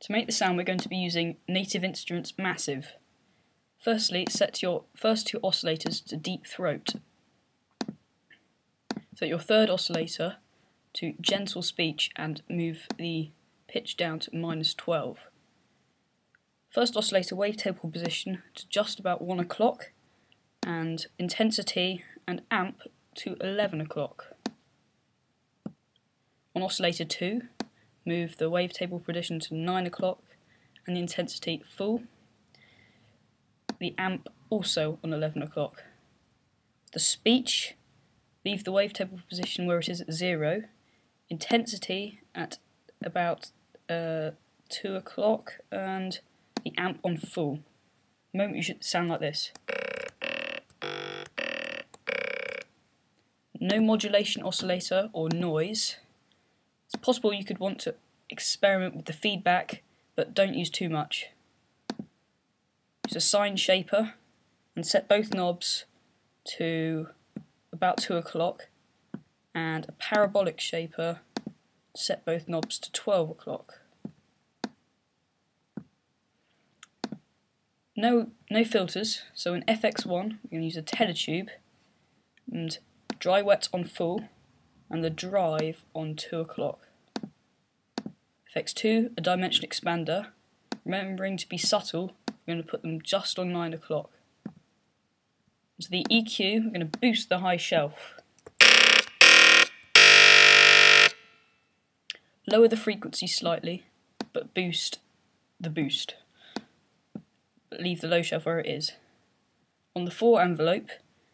To make the sound, we're going to be using Native Instruments Massive. Firstly, set your first two oscillators to deep throat. Set your third oscillator to gentle speech and move the pitch down to -12. First oscillator wavetable position to just about 1 o'clock and intensity and amp to 11 o'clock. On oscillator 2, move the wavetable position to 9 o'clock and the intensity full. The amp also on 11 o'clock. The speech, leave the wavetable position where it is at 0, intensity at about 2 o'clock and the amp on full. The moment you should sound like this. No modulation oscillator or noise. It's possible you could want to experiment with the feedback, but don't use too much. Use a sine shaper and set both knobs to about 2 o'clock, and a parabolic shaper, set both knobs to 12 o'clock. No filters, so in FX1 we're going to use a teletube and dry wet on full and the drive on 2 o'clock. FX2, a dimension expander, remembering to be subtle, we're going to put them just on 9 o'clock. So the EQ, we're going to boost the high shelf. Lower the frequency slightly, but boost the boost. But leave the low shelf where it is. On the 4 envelope,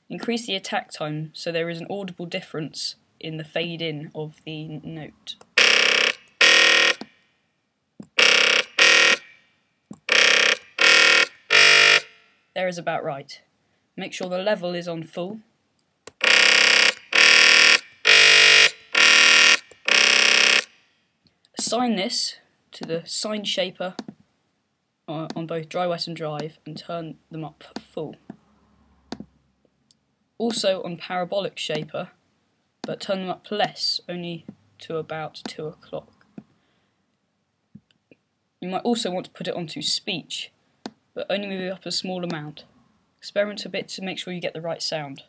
increase the attack time so there is an audible difference in the fade in of the note. There is about right. Make sure the level is on full. Assign this to the sine shaper on both dry, wet and drive and turn them up full. Also on parabolic shaper, but turn them up less, only to about 2 o'clock. You might also want to put it onto speech, but only move it up a small amount. Experiment a bit to make sure you get the right sound.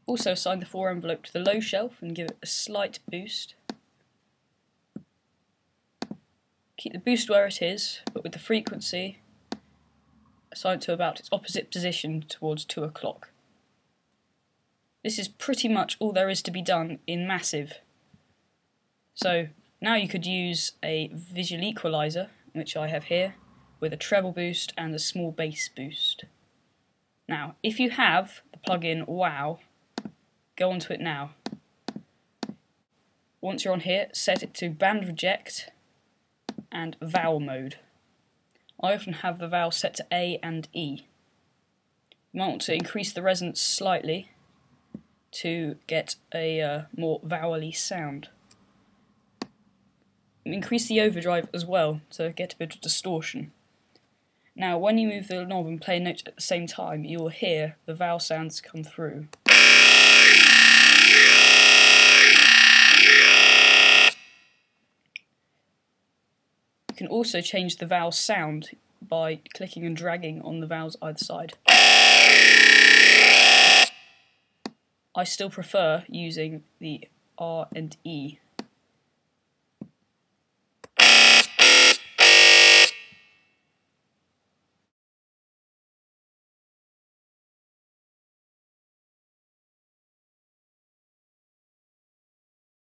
Also assign the 4 envelope to the low shelf and give it a slight boost. Keep the boost where it is, but with the frequency assigned to about its opposite position towards 2 o'clock. This is pretty much all there is to be done in Massive. So now you could use a visual equalizer, which I have here, with a treble boost and a small bass boost. Now, if you have the plugin Wow, go onto it now. Once you're on here, set it to band reject and vowel mode. I often have the vowel set to A and E. You might want to increase the resonance slightly to get a more vowel-y sound. Increase the overdrive as well to get a bit of distortion. Now when you move the knob and play a note at the same time, you will hear the vowel sounds come through. You can also change the vowel sound by clicking and dragging on the vowels either side. I still prefer using the R and E.